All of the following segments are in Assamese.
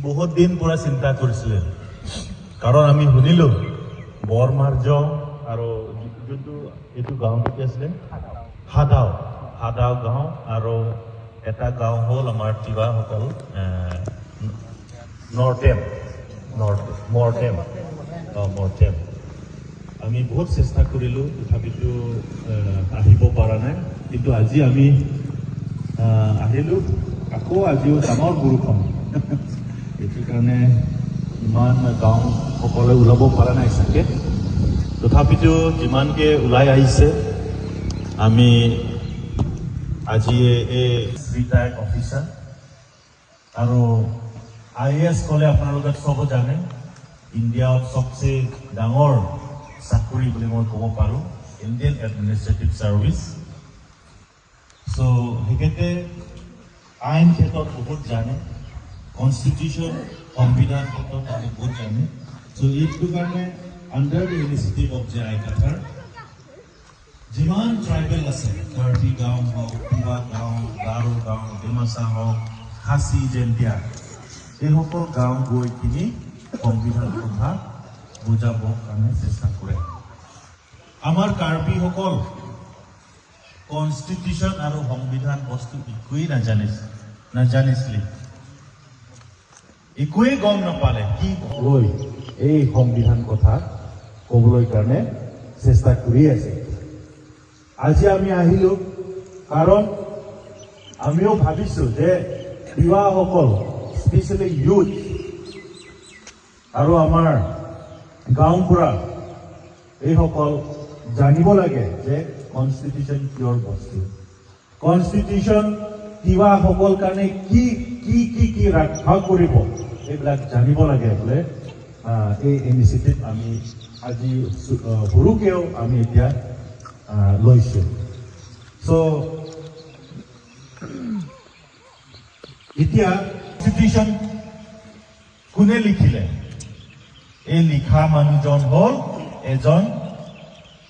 বহুত দিন পৰা চিন্তা কৰিছিলে কাৰণ আমি শুনিলো বৰমাৰ্য আৰু যোনটো এইটো গাঁও কি আছিলে হাদাও গাঁও আৰু এটা গাঁও হ'ল আমাৰ তিৱাসকল মৰটেম আমি বহুত চেষ্টা কৰিলোঁ তথাপিতো আহিব পৰা নাই কিন্তু আজি আমি আহিলোঁ আকৌ আজিও ডাঙৰ বৰষুণ এইটো কাৰণে ইমান গাঁও সকলে ওলাব পৰা নাই চাগে তথাপিতো যিমানকে ওলাই আহিছে আমি আজি এই ৰিটায়াৰ্ড অফিচাৰ আৰু IAS ক'লে আপোনালোকে চব জানে ইণ্ডিয়াত সবচে ডাঙৰ চাকৰি বুলি মই ক'ব পাৰোঁ ইণ্ডিয়ান এডমিনিষ্ট্ৰেটিভ ছাৰ্ভিচ চ' সেইকেইটা আইন ক্ষেত্ৰত বহুত জানে কনষ্টিটিউশ্যন সংবিধান ক্ষেত্ৰত আমি বহুত জানে চ' এইটো কাৰণে under the initiative of J I Kathar যিমান ট্ৰাইবেল আছে কাৰ্বি গাঁও হওক তিৱা গাঁও গাৰো গাঁও ডিমাচা হওক খাচী জেন্তিয়া এই সকলো গাঁও গৈ কিনি সংবিধান কথা বুজাবৰ কাৰণে চেষ্টা কৰে আমাৰ কাৰ্বিসকল কনষ্টিটিউশ্যন আৰু সংবিধান বস্তু একোৱেই নাজানিছিলে একোৱেই গম নাপালে কি লৈ এই সংবিধান কথা ক'বলৈ কাৰণে চেষ্টা কৰি আছে আজি আমি আহিলোঁ কাৰণ আমিও ভাবিছোঁ যে তিৱাসকল স্পেচিয়েলি ইউথ আৰু আমাৰ গাঁওবুঢ়া এইসকল জানিব লাগে যে কনষ্টিটিউশ্যন কিহৰ বস্তু কনষ্টিটিউশ্যন তিৱাসকল কাৰণে কি ৰক্ষা কৰিব এইবিলাক জানিব লাগে বোলে এই ইনিচিয়েটিভ আমি আজি সৰুকেও আমি এতিয়া লৈছোঁ চ' এতিয়া কনষ্টিটিউশ্যন কোনে লিখিলে এই লিখা মানুহজন হ'ল এজন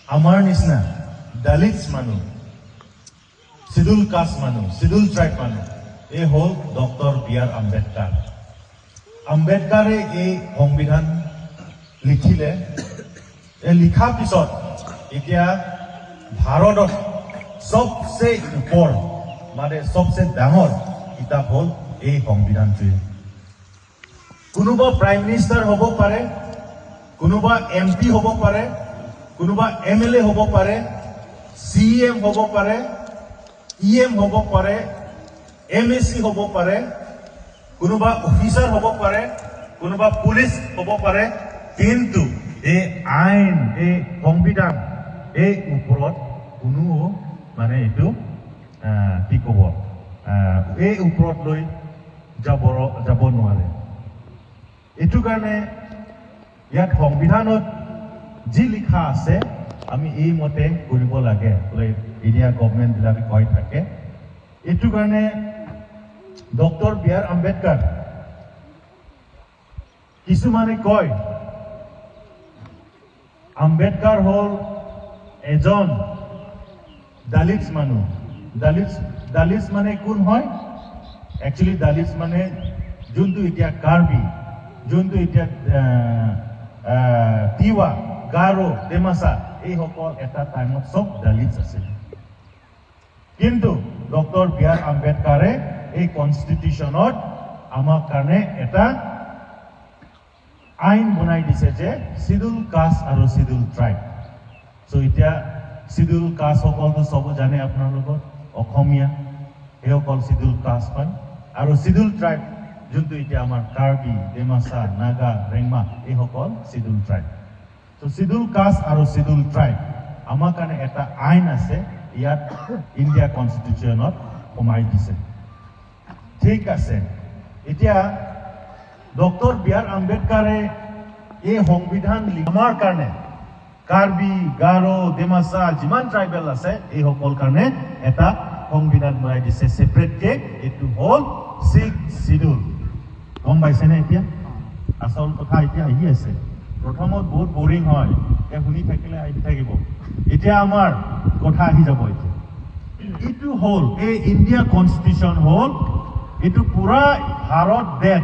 আমাৰ নিচিনা দলিত মানুহ শিডিউল কাষ্ট মানুহ শিডিউল ট্ৰাইব মানুহ এই হ'ল ডক্টৰ B.R. আম্বেদকাৰে এই সংবিধান লিখিলে এই লিখাৰ পিছত এতিয়া ভাৰতত সবচে ওপৰ মানে সবচে ডাঙৰ কিতাপ হ'ল এই সংবিধানটোৱে কোনোবা প্ৰাইম মিনিষ্টাৰ হ'ব পাৰে কোনোবা MP হ'ব পাৰে কোনোবা MLA হ'ব পাৰে CM হ'ব পাৰে EM হ'ব পাৰে MSc হ'ব পাৰে কোনোবা অফিচাৰ হ'ব পাৰে কোনোবা পুলিচ হ'ব পাৰে কিন্তু এই আইন এই সংবিধান এই ওপৰত কোনো মানে এইটো কি ক'ব এই ওপৰত লৈ যাব নোৱাৰে এইটো কাৰণে ইয়াত সংবিধানত যি লিখা আছে আমি এই মতে কৰিব লাগে বোলে ইণ্ডিয়া গভৰ্ণমেণ্টবিলাকে কৈ থাকে এইটো কাৰণে ডক্টৰ B.R. আম্বেদকাৰ কিছুমানে কয় আম্বেদকাৰ হ'ল এজন দলিত মানুহ দলিত মানে কোন হয় একচুৱেলি দলিত মানে যোনটো এতিয়া কাৰ্বি যোনটো এতিয়া তিৱা গাৰো ডিমাচা এইসকল এটা টাইমত চব দলিত আছিল কিন্তু ডক্টৰ B.R. আম্বেদকাৰে এই কনষ্টিটিউশ্যনত আমাৰ কাৰণে এটা আইন বনাই দিছে যে শিডিউল কাষ্ট আৰু শিডিউল ট্ৰাইব চ' এতিয়া শিডিউল কাষ্ট সকলটো চব জানে আপোনালোকৰ অসমীয়া এইসকল শিডিউল কাষ্ট হয় আৰু শিডিউল ট্ৰাইব যোনটো এতিয়া আমাৰ কাৰ্বি ডিমাচা নাগা ৰেংমা এইসকল শিডিউল ট্ৰাইব চ' শিডিউল কাষ্ট আৰু শিডিউল ট্ৰাইব আমাৰ কাৰণে এটা আইন আছে ইয়াত ইণ্ডিয়া কনষ্টিটিউশ্যনত সোমাই দিছে ঠিক আছে এতিয়া ডক্টৰ B.R. আম্বেদকাৰে এই সংবিধান আমাৰ কাৰণে কাৰ্বি গাৰো ডিমাচা যিমান ট্ৰাইবেল আছে এইসকল কাৰণে এটা সংবিধান বনাই দিছে ছেপাৰেটকে এইটো হ'ল 6th শিডিউল গম পাইছেনে এতিয়া আচল কথা এতিয়া আহি আছে প্ৰথমত বহুত বৰিং হয় শুনি থাকিলে আহি থাকিব এতিয়া আমাৰ কথা আহি যাব এতিয়া এইটো হ'ল এই ইণ্ডিয়া কনষ্টিটিউশ্যন হ'ল এইটো পুৰা ভাৰত দেশ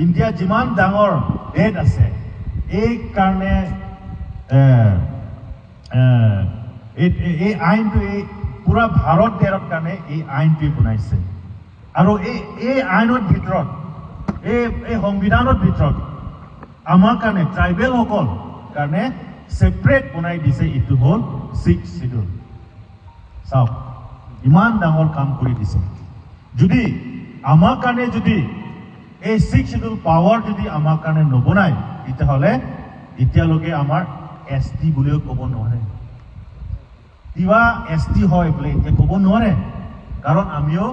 ইণ্ডিয়া যিমান ডাঙৰ দেশ আছে এই কাৰণে এই আইনটো এই পুৰা ভাৰত দেশৰ কাৰণে এই আইনটো বনাইছে আৰু এই আইনৰ ভিতৰত এই সংবিধানৰ ভিতৰত আমাৰ কাৰণে ট্ৰাইবেলসকল কাৰণে সেপাৰেট বনাই দিছে এইটো হ'ল 6th শিডিউল চাওক ইমান ডাঙৰ কাম কৰি দিছে যদি আমাৰ কাৰণে যদি এই 6th শিডিউল পাৱাৰ যদি আমাৰ কাৰণে নবনায় তেতিয়াহ'লে এতিয়ালৈকে আমাৰ ST বুলিও ক'ব নোৱাৰে কিবা ST হয় বোলে এতিয়া ক'ব নোৱাৰে কাৰণ আমিও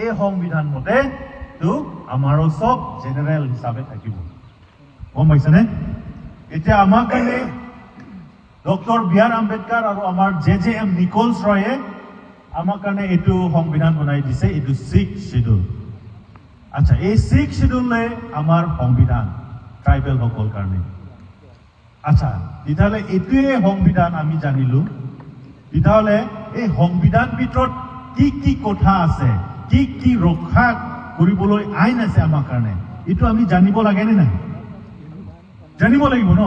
এই সংবিধান মতে তো আমাৰো চব জেনেৰেল হিচাপে থাকিব গম পাইছেনে এতিয়া আমাৰ কাৰণে ডক্টৰ বি.আৰ. আম্বেদকাৰ আৰু আমাৰ JJM নিকলছ ৰয়ে আমাৰ কাৰণে এইটো সংবিধান বনাই দিছে এইটো 6th শিডিউল আচ্ছা এই 6th শিডিউলে আমাৰ সংবিধান ট্ৰাইবেল সকল কাৰণে আচ্ছা তেতিয়াহ'লে এইটোৱে সংবিধান আমি জানিলো তেতিয়াহ'লে এই সংবিধান ভিতৰত কি কথা আছে কি ৰক্ষা কৰিবলৈ আইন আছে আমাৰ কাৰণে এইটো আমি জানিব লাগে নে নাই জানিব লাগিব ন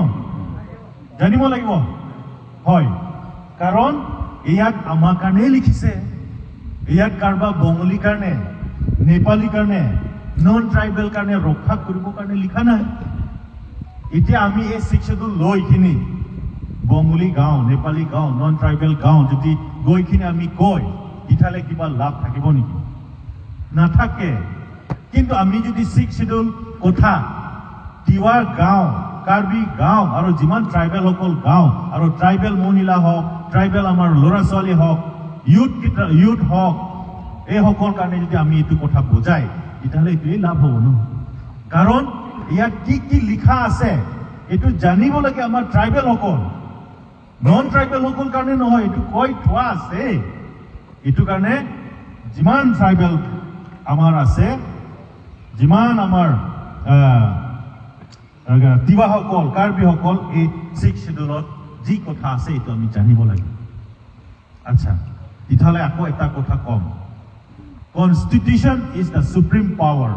জানিব লাগিব হয় কাৰণ ইয়াত আমাৰ কাৰণে লিখিছে ইয়াত কাৰোবা বঙালী কাৰণে নেপালী কাৰণে নন ট্ৰাইবেল কাৰণে ৰক্ষা কৰিবৰ কাৰণে লিখা নাই এতিয়া আমি এই 6th শিডিউল লৈ কিনি বঙালী গাঁও নেপালী গাঁও নন ট্ৰাইবেল গাঁও যদি গৈ কিনি আমি কয় তেতিয়াহ'লে কিবা লাভ থাকিব নেকি নাথাকে কিন্তু আমি যদি 6th শিডিউল কথা তিৱাৰ গাঁও কাৰ্বি গাঁও আৰু যিমান ট্ৰাইবেল সকল গাঁও আৰু ট্ৰাইবেল মহিলা হওক ট্ৰাইবেল আমাৰ ল'ৰা ছোৱালী হওক ইউথ হওক এই সকল কাৰণে যদি আমি এইটো কথা বুজাই তেতিয়াহ'লে এইটোৱেই লাভ হ'ব ন কাৰণ ইয়াত কি লিখা আছে এইটো জানিব লাগে আমাৰ ট্ৰাইবেল সকল নন ট্ৰাইবেল সকল কাৰণে নহয় এইটো কৈ থোৱা আছে এইটো কাৰণে যিমান ট্ৰাইবেল আমাৰ আছে যিমান আমাৰ তিৱাসকল কাৰ্বিসকল এই 6th শিডিউলত যি কথা আছে এইটো আমি জানিব লাগে আচ্ছা তেতিয়াহ'লে আকৌ এটা কথা কম constitution is the supreme power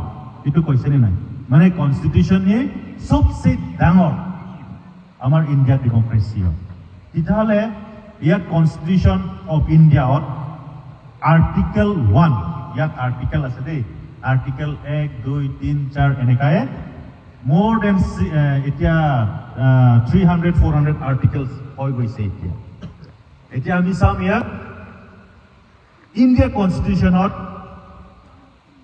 এইটো কৈছেনে নাই মানে কনষ্টিটিউশ্যনে চবচে ডাঙৰ আমাৰ ইণ্ডিয়া ডেমক্ৰেচি তেতিয়াহ'লে ইয়াত কনষ্টিটিউশ্যন অফ ইণ্ডিয়াত আৰ্টিকেল 1 ইয়াত আৰ্টিকেল আছে দেই আৰ্টিকেল 1 2 3 4 এনেকাই more than এতিয়া 300-400 আৰ্টিকেলছ হৈ গৈছে এতিয়া আমি চাম ইয়াত ইণ্ডিয়া কনষ্টিটিউশ্যনত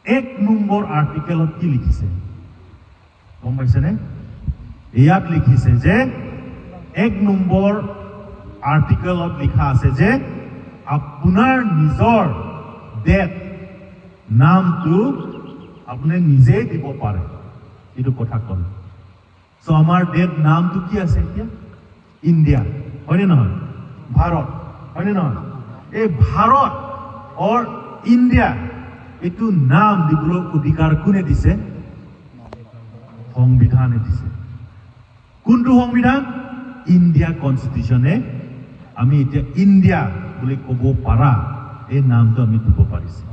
1 নম্বৰ আৰ্টিকেলত কি লিখিছে গম পাইছেনে ইয়াত লিখিছে যে 1 নম্বৰ আৰ্টিকেলত লিখা আছে যে আপোনাৰ নিজৰ দেশ নামটো আপুনি নিজেই দিব পাৰে এইটো কথা ক'লে চ' আমাৰ দেশ নামটো কি আছে এতিয়া ইণ্ডিয়া হয়নে নহয় ভাৰত হয়নে নহয় এই ভাৰত অৰ ইণ্ডিয়া এইটো নাম দিবলৈ অধিকাৰ কোনে দিছে সংবিধানে দিছে কোনটো সংবিধান ইণ্ডিয়া কনষ্টিটিউশ্যনে আমি এতিয়া ইণ্ডিয়া বুলি ক'ব পাৰা এই নামটো আমি দিব পাৰিছোঁ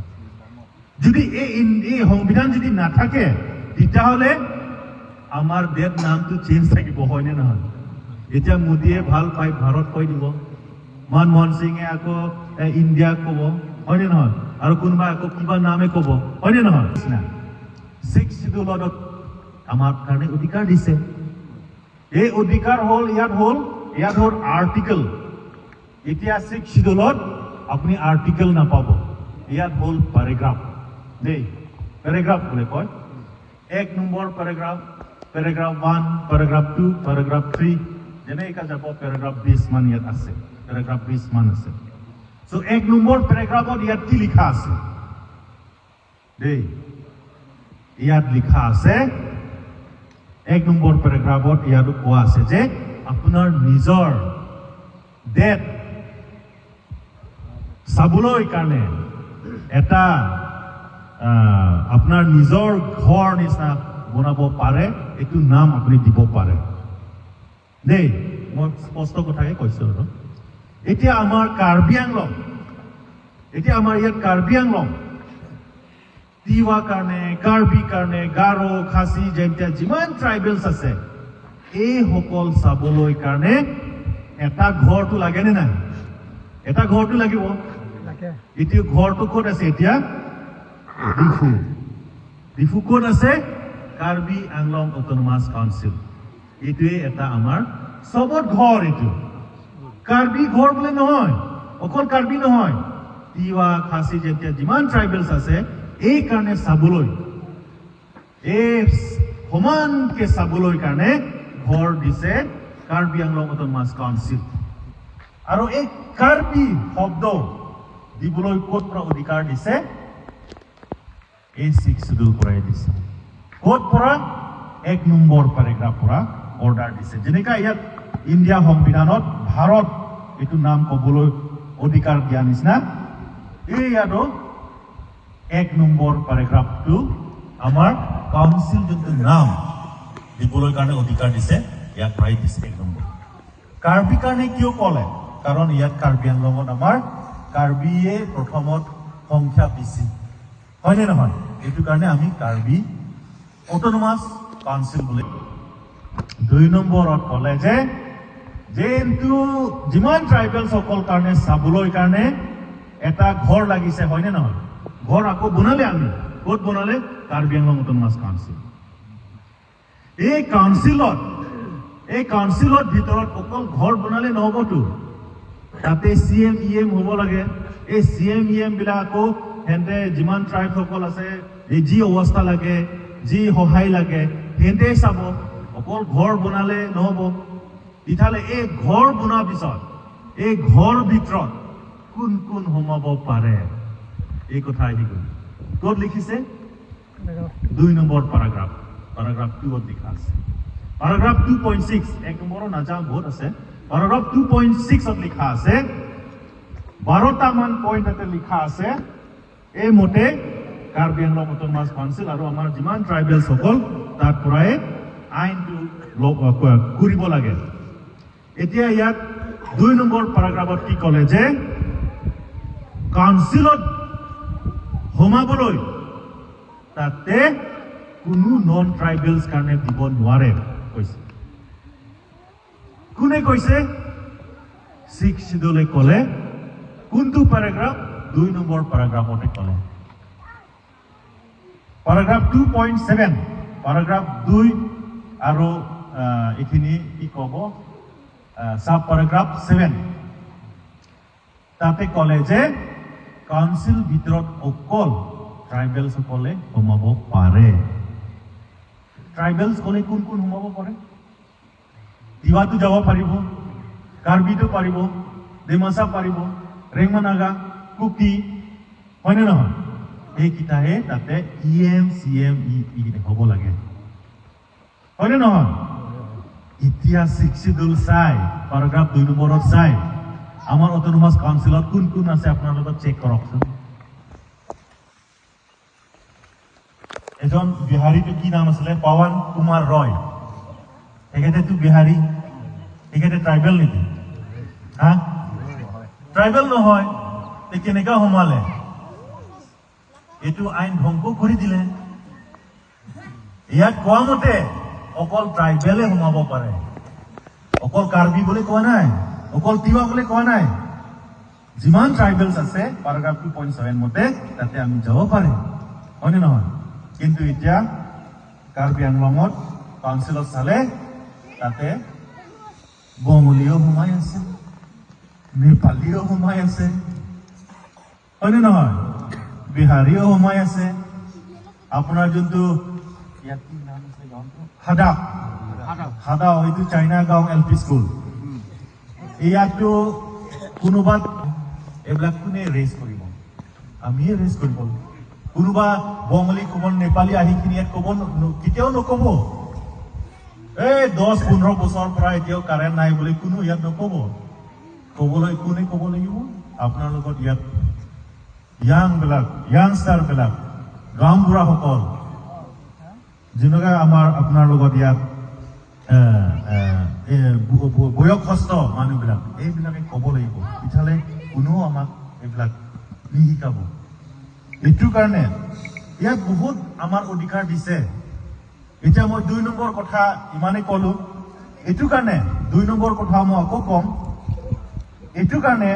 যদি এই সংবিধান যদি নাথাকে তেতিয়াহ'লে আমাৰ দেশ নামটো চেঞ্জ থাকিব হয়নে নহয় এতিয়া মোদীয়ে ভাল পাই ভাৰত কৈ দিব মনমোহন সিঙে আকৌ ইণ্ডিয়া ক'ব হয়নে নহয় আৰু কোনোবা আকৌ কিবা নামে ক'ব হয়নে নহয় 6th শিডিউলত আমাৰ কাৰণে অধিকাৰ দিছে এই অধিকাৰ হ'ল ইয়াত হ'ল আৰ্টিকেল এতিয়া 6th শিডিউলত আপুনি আৰ্টিকেল নাপাব ইয়াত হ'ল পেৰাগ্ৰাফ দেই পেৰাগ্ৰাফ বুলি কয় 1 নম্বৰ পেৰাগ্ৰাফ 1 পেৰাগ্ৰাফ 2 পেৰাগ্ৰাফ 3 যেনেকা যাব পেৰাগ্ৰাফ 20 মান ইয়াত আছে পেৰাগ্ৰাফ 20 মান আছে চ' 1 নম্বৰ পেৰাগ্ৰাফত ইয়াত কি লিখা আছে দেই ইয়াত লিখা আছে 1 নম্বৰ পেৰাগ্ৰাফত ইয়াত কোৱা আছে যে আপোনাৰ নিজৰ দেশ চাবলৈ কাৰণে এটা আপোনাৰ নিজৰ ঘৰ নিচিনা বনাব পাৰে এইটো নাম আপুনি দিব পাৰে দেই মই স্পষ্ট কথাকে কৈছোঁ আৰু এতিয়া আমাৰ কাৰ্বি আংলং এতিয়া আমাৰ ইয়াত কাৰ্বি আংলং তিৱা কাৰণে কাৰ্বি কাৰণে গাৰো খাচী যেনতিয়া যিমান ট্ৰাইবেলছ আছে এই সকল চাবলৈ কাৰণে এটা ঘৰটো লাগে নে নাই এটা ঘৰটো লাগিব এতিয়া ঘৰটো ক'ত আছে এতিয়া ডিফু ক'ত আছে কাৰ্বি আংলং অটোনমাছ কাউন্সিল এইটোৱে এটা আমাৰ চবত ঘৰ এইটো কাৰ্বি ঘৰ বোলে নহয় অকল কাৰ্বি নহয় তিৱা খাচী যেতিয়া যিমান ট্ৰাইবেলছ আছে এই কাৰণে চাবলৈ এই সমানকে চাবলৈ কাৰণে ঘৰ দিছে কাৰ্বি আংলং অটোনমাছ কাউন্সিল আৰু এই কাৰ্বি শব্দ দিবলৈ ক'ত পৰা অধিকাৰ দিছে এই 6 শিডিউল পৰাই দিছে ক'ত পৰা 1 নম্বৰ পেৰাগ্ৰাফ পৰা অৰ্ডাৰ দিছে যেনেকা ইয়াত ইণ্ডিয়া সংবিধানত ভাৰত এইটো নাম ক'বলৈ অধিকাৰ দিয়া নিচিনা এই ইয়াতো 1 নম্বৰ পেৰাগ্ৰাফটো আমাৰ কাউন্সিল যোনটো নাম দিবলৈ কাৰণে অধিকাৰ দিছে ইয়াত পৰাই দিছে 1 নম্বৰ কাৰ্বি কাৰণে কিয় ক'লে কাৰণ ইয়াত কাৰ্বি আংলঙত আমাৰ কাৰ্বিয়ে প্ৰথমত সংখ্যা বেছি হয়নে নহয় এইটো কাৰণে আমি কাৰ্বি অটোনমাছ কাউন্সিল বুলি 2 নম্বৰত ক'লে যে যেনটো যিমান ট্ৰাইবেল সকল কাৰণে চাবলৈ কাৰণে এটা ঘৰ লাগিছে হয়নে নহয় ঘৰ আকৌ বনালে আমি ক'ত বনালে কাৰ্বি আংলং অটোনমাছ কাউন্সিল এই কাউন্সিলত ভিতৰত অকল ঘৰ বনালে নহবতো তাতে CM EM হ'ব লাগে এই CM EM বিলাক আকৌ হেনতে যিমান ট্ৰাইব সকল আছে এই যি অৱস্থা লাগে যি সহায় লাগে হেনতে চাব অকল ঘৰ বনালে নহব ইথালে এই ঘৰ বনোৱাৰ পিছত এই ঘৰ ভিতৰত কোন কোন সোমাব পাৰে এই কথা আহি গ'ল ক'ত লিখিছে 2 নম্বৰ পেৰাগ্ৰাফ 2ত লিখা আছে পেৰাগ্ৰাফ 2.6 1 নম্বৰৰ নাযাওঁ বহুত আছে পেৰাগ্ৰাফ 2.6 ত লিখা আছে 12টা মান পইণ্ট এতে লিখা আছে এই মতে কাৰ্বি আংলং অটোনমাছ কাউন্সিল আৰু আমাৰ যিমান ট্ৰাইবেল সকল তাৰ পৰাই আইনটো কৰিব লাগে এতিয়া ইয়াত 2 নম্বৰ পেৰাগ্ৰাফত কি ক'লে যে কাউন্সিলত সোমাবলৈ তাতে কোনো নন ট্ৰাইবেলছ কাৰণে দিব নোৱাৰে কৈছে কোনে কৈছে 6 শিডিউলে ক'লে কোনটো পেৰাগ্ৰাফ 2 নম্বৰ পেৰাগ্ৰাফতে ক'লে পেৰাগ্ৰাফ 2.7 পেৰাগ্ৰাফ 2 আৰু এখিনি কি ক'ব সাব পেৰাগ্ৰাফ 7 তাতে ক'লে যে কাউন্সিল ভিতৰত অকল ট্ৰাইবেলছ সকলে সোমাব পাৰে ট্ৰাইবেলছ ক'লে কোন কোন সোমাব পাৰে তিৱাটো যাব পাৰিব কাৰ্বিটো পাৰিব ডিমাচা পাৰিব ৰেংমা নাগা কুকি হয়নে নহয় এইকেইটাহে তাতে EM CM হ'ব লাগে হয়নে নহয় এতিয়া 6 শিডিউল চাই পেৰাগ্ৰাফ 2 নম্বৰত চাই আমাৰ অটোনমাছ কাউন্সিলত কোন কোন আছে আপোনালোকে চেক কৰকচোন এজন বিহাৰীটো কি নাম আছিলে পৱন কুমাৰ ৰয় এখেতেতো বিহাৰী এখেতে ট্ৰাইবেল নেকি হা ট্ৰাইবেল নহয় তে কেনেকা সোমালে এইটো আইন ভংগ কৰি দিলে ইয়াত কোৱা মতে অকল ট্ৰাইবেলে সোমাব পাৰে অকল কাৰ্বি বুলি কোৱা নাই অকল তিৱা বুলি কোৱা নাই যিমান ট্ৰাইবেলছ আছে পেৰাগ্ৰাফ 2.7 মতে তাতে আমি যাব পাৰে হয়নে নহয় কিন্তু এতিয়া কাৰ্বি আংলঙত কাউন্সিলত চালে তাতে বঙালীও সোমাই আছে নেপালীও সোমাই আছে হয়নে নহয় বিহাৰীও সোমাই আছে আপোনাৰ যোনটো ইয়াত কি নাম আছে গাঁওটো হাদা হয়তো চাইনা গাঁও LP স্কুল ইয়াতো কোনোবা এইবিলাক কোনে ৰেজ কৰিব আমিয়ে ৰেজ কৰিব কোনোবা বঙালী ক'ব নেপালী আহি কিনি ইয়াত ক'ব কেতিয়াও নক'ব এই 10-15 বছৰৰ পৰা এতিয়াও কাৰেণ্ট নাই বুলি কোনো ইয়াত নক'ব ক'বলৈ কোনে ক'ব লাগিব আপোনাৰ লগত ইয়াত য়াংষ্টাৰবিলাক গাঁওবুঢ়াসকল যেনেকৈ আপোনাৰ লগত ইয়াত বয়সস্থ মানুহবিলাক এইবিলাকে ক'ব লাগিব ইফালে কোনেও আমাক এইবিলাক নিশিকাব এইটোৰ কাৰণে ইয়াত বহুত আমাৰ অধিকাৰ দিছে এতিয়া মই 2 নম্বৰ কথা ইমানে কলো এটু কাৰণে 2 নম্বৰ কথা মই আকৌ কম এটু কাৰণে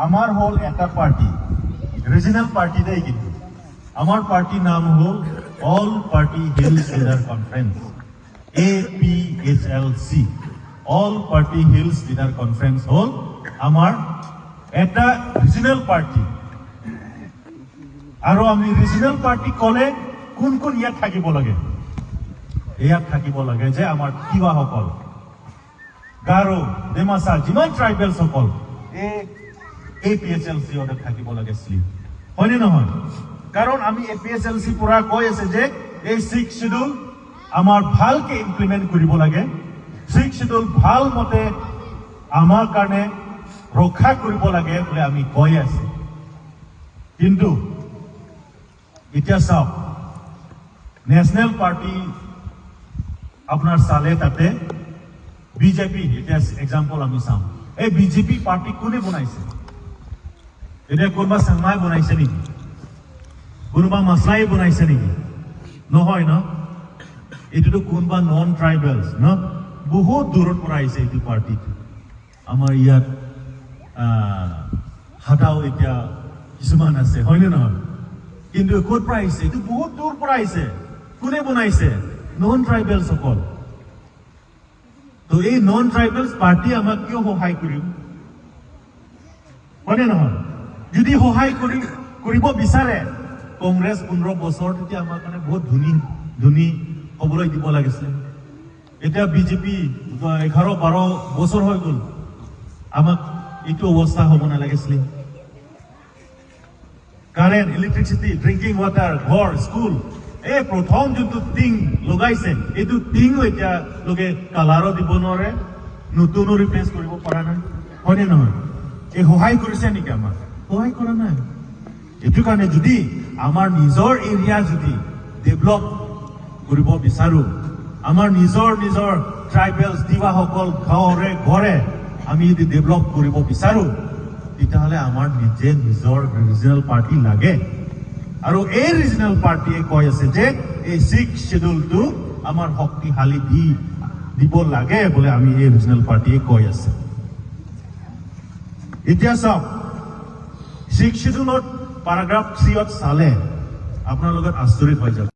আমাৰ হল এটা পাৰ্টি ৰিজনাল পাৰ্টি দেই কিন্তু আমাৰ পাৰ্টি নাম হল all party hills leader conference APHLC all party hills leader conference হল আমাৰ এটা ৰিজনাল পাৰ্টি আৰু আমি ৰিজনাল পাৰ্টি কলে কোন কোন ইয়াত থাকিব লাগে ইয়াত থাকিব লাগে যে আমাৰ তিৱাসকল গাৰো ডিমাছা যিমান ট্ৰাইবেল সকল APHLC অতে থাকিব লাগে স্লিপ হয়নে নহয় কাৰণ আমি APHLC পুৰা কৈ আছে যে এই 6 শিডিউল আমাৰ ভালকে ইমপ্লিমেন্ট কৰিব লাগে 6 শিডিউল ভাল মতে আমাৰ কাৰণে ৰক্ষা কৰিব লাগে বুলি আমি কৈ আছে কিন্তু এতিয়া চাওক ন্যাশনাল পাৰ্টি আপনার সালে তাতে বিজেপি এটা এক্সাম্পল আমি চাম এই বিজেপি পার্টি কোনে বনাইছে এটা কোনবা সাংমাই বনাইছে নেকি কোনবা মাসলাই বনাইছে নেকি নহয় না এটো কোনবা নন ট্রাইবেলস না বহুত দূৰত পৰা আহিছে এই পাৰ্টি আমাৰ ইয়াত হাটাও এতিয়া কিছুমান আছে হয়নে নহয় কিন্তু ক'ত পৰা আহিছে এটো বহুত দূৰ পৰা আহিছে কোনে বনাইছে নন ট্ৰাইবেল সকল তো এই নন ট্ৰাইবেলস পাৰ্টি আমাক কিয় সহায় কৰিম হয়নে নহয় যদি সহায় কৰিব বিচাৰে কংগ্ৰেছ 15 বছৰ তেতিয়া আমাৰ কাৰণে বহুত ধনী হ'বলৈ দিব লাগিছিল এতিয়া বিজেপি 11-12 বছৰ হৈ গ'ল আমাক এইটো অৱস্থা হ'ব নালাগিছিল কাৰেণ্ট ইলেক্ট্ৰিচিটি ড্ৰিংকিং ৱাটাৰ ঘৰ স্কুল এই প্ৰথম যোনটো টিং লগাইছে এইটো টিংও এতিয়া লোকে কালাৰো দিব নোৱাৰে নতুনো ৰিপ্লেচ কৰিব পৰা নাই হয়নে নহয় এই সহায় কৰিছে নেকি আমাক সহায় কৰা নাই এইটো কাৰণে যদি আমাৰ নিজৰ এৰিয়া যদি ডেভেলপ কৰিব বিচাৰো আমাৰ নিজৰ ট্ৰাইবেলছ দিৱাসকল ঘৰে ঘৰে আমি যদি ডেভেলপ কৰিব বিচাৰো তেতিয়াহ'লে আমাৰ নিজৰ ৰিজনাল পাৰ্টি লাগে আৰু এই ৰিজনাল পাৰ্টিয়ে কৈ আছে যে এই 6 শিডিউলটো আমাৰ শক্তিশালী দিব লাগে বলে আমি এই ৰিজনাল পাৰ্টিয়ে কৈ আছে এতিয়া চাওক 6 শিডিউলত paragraph 3 চালে আপোনাৰ লগত আচৰিত হৈ যাব